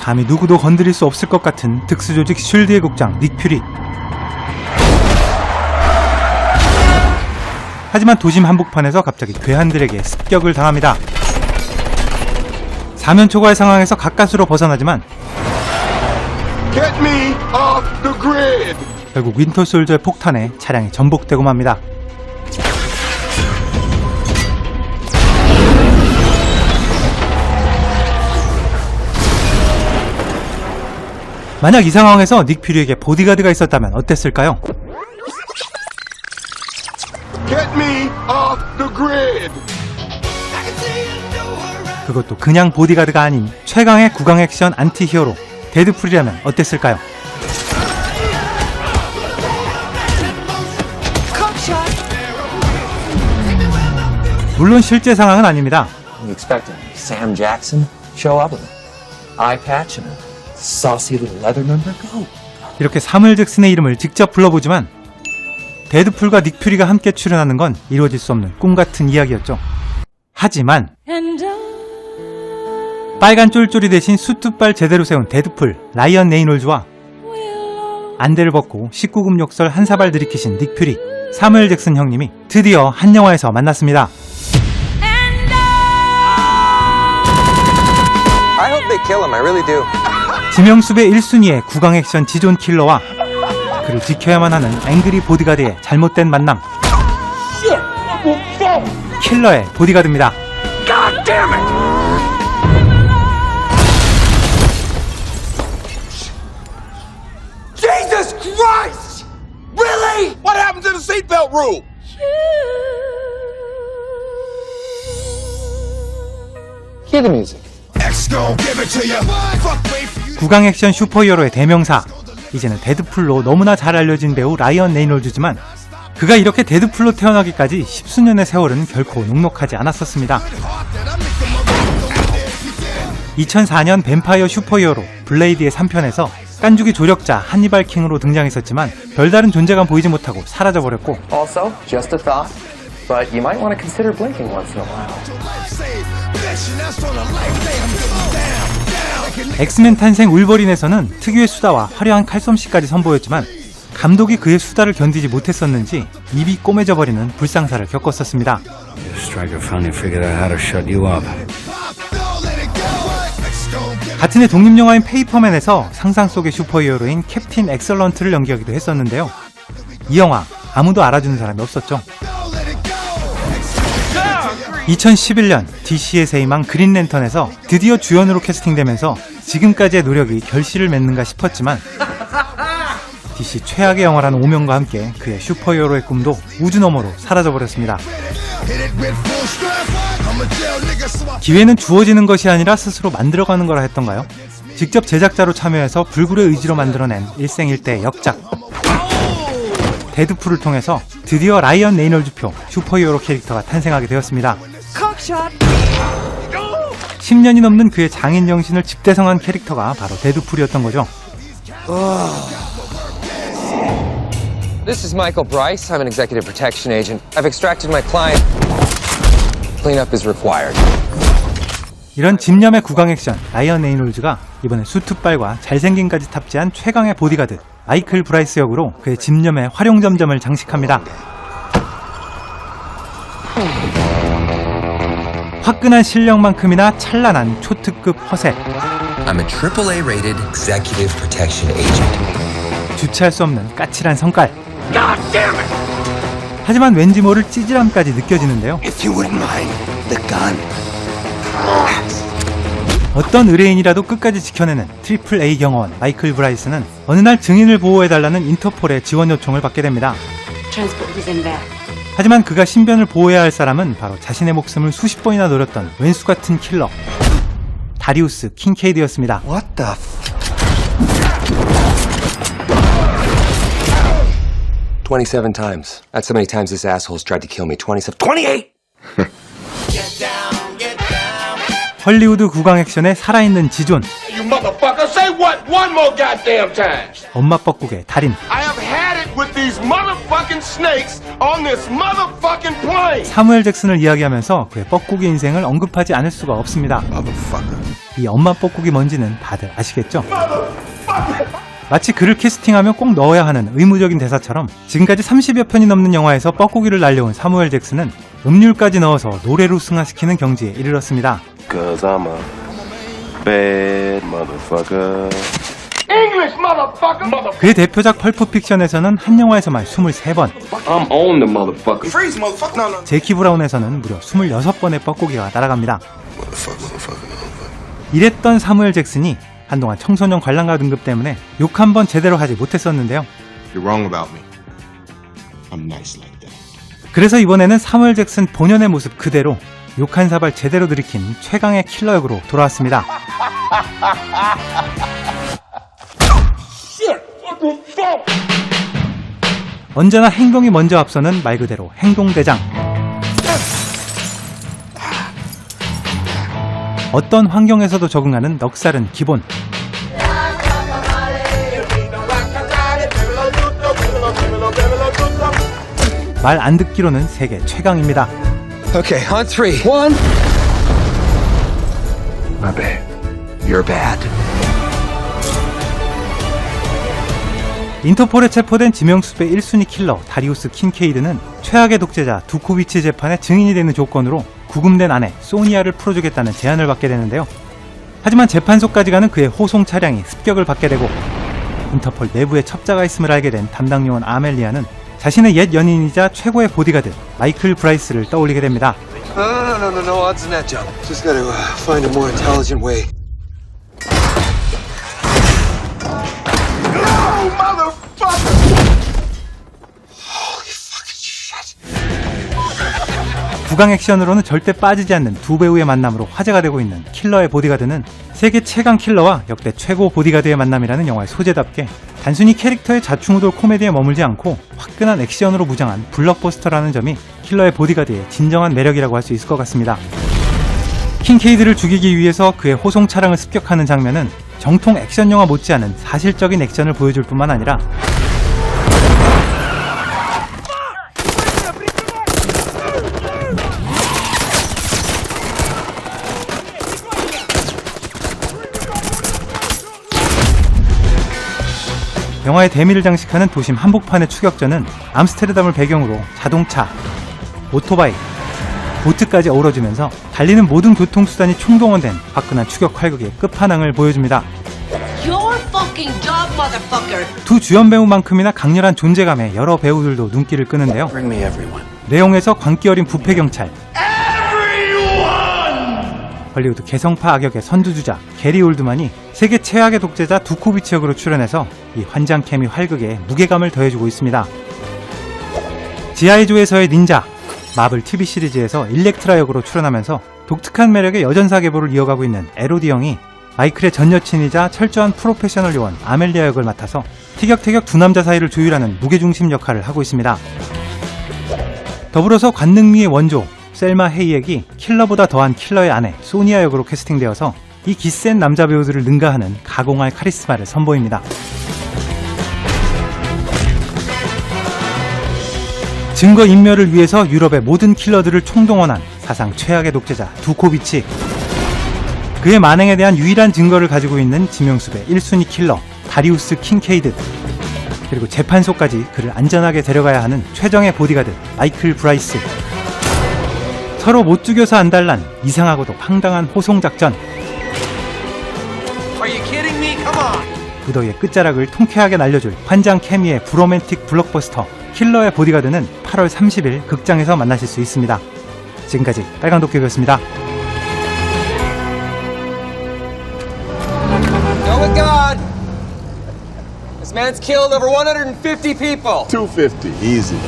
감히 누구도 건드릴 수 없을 것 같은 특수조직 쉴드의 국장 닉 퓨리. 하지만 도심 한복판에서 갑자기 괴한들에게 습격을 당합니다. 사면초가의 상황에서 가까스로 벗어나지만 Get me off the grid! 결국 윈터 솔저의 폭탄에 차량이 전복되고 맙니다. 만약 이 상황에서 닉 퓨리에게 보디가드가 있었다면 어땠을까요? Get me off the grid! 그것도 그냥 보디가드가 아닌 최강의 구강 액션 안티 히어로 데드풀이라면 어땠을까요? 물론 실제 상황은 아닙니다. You expect Sam Jackson show up with an eye patch and a saucy little leather member? Go. 이렇게 사물 잭슨의 이름을 직접 불러보지만 데드풀과 닉 퓨리가 함께 출연하는 건 이루어질 수 없는 꿈같은 이야기였죠. 하지만 빨간 쫄쫄이 대신 수트발 제대로 세운 데드풀 라이언 레이놀즈와 안대를 벗고 19금 욕설 한 사발 들이키신 닉 퓨리, 사무엘 잭슨 형님이 드디어 한 영화에서 만났습니다. I hope they kill him. I really do. 지명수배 1순위의 구강 액션 지존 킬러와 그를 지켜야만 하는 앵그리 보디가드의 잘못된 만남. 킬러의 보디가드입니다. God damn it! Jesus Christ! Really? What happened to the seatbelt rule? Hear the music. 구강 액션 슈퍼히어로의 대명사. 이제는 데드풀로 너무나 잘 알려진 배우 라이언 레이놀즈지만 그가 이렇게 데드풀로 태어나기까지 십수년의 세월은 결코 녹록하지 않았었습니다. 2004년 뱀파이어 슈퍼히어로 블레이드의 3편에서 깐죽이 조력자 한니발 킹으로 등장했었지만 별다른 존재감 보이지 못하고 사라져버렸고 Also, just a thought, but you might want to consider blinking once in a while. 엑스맨 탄생 울버린에서는 특유의 수다와 화려한 칼솜씨까지 선보였지만 감독이 그의 수다를 견디지 못했었는지 입이 꼬매져 버리는 불상사를 겪었었습니다. 같은 해 독립영화인 페이퍼맨에서 상상 속의 슈퍼히어로인 캡틴 엑설런트를 연기하기도 했었는데요. 이 영화 아무도 알아주는 사람이 없었죠. 2011년 DC의 새 희망 그린랜턴에서 드디어 주연으로 캐스팅되면서 지금까지의 노력이 결실을 맺는가 싶었지만 DC 최악의 영화라는 오명과 함께 그의 슈퍼히어로의 꿈도 우주 너머로 사라져버렸습니다. 기회는 주어지는 것이 아니라 스스로 만들어가는 거라 했던가요? 직접 제작자로 참여해서 불굴의 의지로 만들어낸 일생일대의 역작 데드풀을 통해서 드디어 라이언 레이놀즈표 슈퍼히어로 캐릭터가 탄생하게 되었습니다. 10년이 넘는 그의 장인 정신을 집대성한 캐릭터가 바로 데드풀이었던 거죠. This is Michael Bryce. I'm an executive protection agent. I've extracted my client. Cleanup is required. 이런 집념의 구강 액션 라이언 레이놀즈가 이번에 수트발과 잘생김까지 탑재한 최강의 보디가드 마이클 브라이스 역으로 그의 집념의 활용점점을 장식합니다. 화끈한 실력만큼이나 찬란한 초특급 허세. I'm a AAA rated executive protection agent. 주체할 수 없는 까칠한 성깔. 하지만 왠지 모를 찌질함까지 느껴지는데요. If you wouldn't mind the gun. 어떤 의뢰인이라도 끝까지 지켜내는 트리플 A 경호원 마이클 브라이스는 어느 날 증인을 보호해달라는 인터폴의 지원 요청을 받게 됩니다. 하지만 그가 신변을 보호해야 할 사람은 바로 자신의 목숨을 수십 번이나 노렸던 왼수 같은 킬러 다리우스 킹케이드였습니다. What the 27 times. That's how many times this asshole's tried to kill me. 28! 헐리우드 구강 액션의 살아있는 지존. You motherfucker, say what one more goddamn time. 엄마 뻐국의 달인. I have had it with these motherfucking snakes on this motherfucking plane. 사무엘 잭슨을 이야기하면서 그의 뻐꾸기 인생을 언급하지 않을 수가 없습니다. 이 엄마 뻐꾸기 뭔지는 다들 아시겠죠? 마치 그를 캐스팅하면 꼭 넣어야 하는 의무적인 대사처럼 지금까지 30여 편이 넘는 영화에서 뻐꾸기를 날려온 사무엘 잭슨은 음률까지 넣어서 노래로 승화시키는 경지에 이르렀습니다. Cause I'm a bad motherfucker. English, motherfucker. 그의 대표작 펄프 픽션에서는 한 영화에서만 23번, I'm on the motherfucker. Freeze, motherfucker. No, no. 제키 브라운에서는 무려 26번의 뻐꾸기가 날아갑니다. 이랬던 사무엘 잭슨이 한동안 청소년 관람가 등급 때문에 욕 한 번 제대로 하지 못했었는데요. You're wrong about me. I'm nice like that. 그래서 이번에는 사무엘 잭슨 본연의 모습 그대로 욕 한 사발 제대로 들이킨 최강의 킬러 역으로 돌아왔습니다. 언제나 행동이 먼저 앞서는 말 그대로 행동대장. 어떤 환경에서도 적응하는 넉살은 기본. 말 안 듣기로는 세계 최강입니다. Okay, on three. One. My bad. You're bad. 인터폴에 체포된 지명수배 1순위 킬러 다리우스 킨케이드는 최악의 독재자 두코비치 재판의 증인이 되는 조건으로 구금된 아내 소니아를 풀어주겠다는 제안을 받게 되는데요. 하지만 재판소까지 가는 그의 호송 차량이 습격을 받게 되고 인터폴 내부에 첩자가 있음을 알게 된 담당 요원 아멜리아는 자신의 옛 연인이자 최고의 보디가드 마이클 브라이스를 떠올리게 됩니다. No odds in that job. Just gotta find a more intelligent way. No, motherfucker. 구강 액션으로는 절대 빠지지 않는 두 배우의 만남으로 화제가 되고 있는 킬러의 보디가드는 세계 최강 킬러와 역대 최고 보디가드의 만남이라는 영화의 소재답게 단순히 캐릭터의 자충우돌 코미디에 머물지 않고 화끈한 액션으로 무장한 블록버스터라는 점이 킬러의 보디가드의 진정한 매력이라고 할 수 있을 것 같습니다. 킨케이드를 죽이기 위해서 그의 호송 차량을 습격하는 장면은 정통 액션 영화 못지않은 사실적인 액션을 보여줄 뿐만 아니라 영화의 대미를 장식하는 도심 한복판의 추격전은 암스테르담을 배경으로 자동차, 오토바이, 보트까지 어우러지면서 달리는 모든 교통수단이 총동원된 화끈한 추격 활극의 끝판왕을 보여줍니다. Your fucking job, motherfucker. 두 주연 배우만큼이나 강렬한 존재감에 여러 배우들도 눈길을 끄는데요. Bring me everyone. 내용에서 광기 어린 부패 경찰, 헐리우드 개성파 악역의 선두주자 게리 올드만이 세계 최악의 독재자 두코비치 역으로 출연해서 이 환장 케미 활극에 무게감을 더해주고 있습니다. 지아이조에서의 닌자, 마블 TV 시리즈에서 일렉트라 역으로 출연하면서 독특한 매력의 여전사 계보를 이어가고 있는 에로디 형이 마이클의 전 여친이자 철저한 프로페셔널 요원 아멜리아 역을 맡아서 티격태격 두 남자 사이를 조율하는 무게중심 역할을 하고 있습니다. 더불어서 관능미의 원조 셀마 헤이액이 킬러보다 더한 킬러의 아내 소니아 역으로 캐스팅되어서 이 기센 남자 배우들을 능가하는 가공할 카리스마를 선보입니다. 증거인멸을 위해서 유럽의 모든 킬러들을 총동원한 사상 최악의 독재자 두코비치, 그의 만행에 대한 유일한 증거를 가지고 있는 지명수배 1순위 킬러 다리우스 킨케이드, 그리고 재판소까지 그를 안전하게 데려가야 하는 최정의 보디가드 마이클 브라이스. 서로 못 죽여서 안달난 이상하고도 황당한 호송작전. 무더위의 끝자락을 통쾌하게 날려줄 환장 케미의 브로맨틱 블록버스터 킬러의 보디가드는 8월 30일 극장에서 만나실 수 있습니다. 지금까지 빨강독교였습니다. Go with God. This man's killed over 150 people. 250, easy.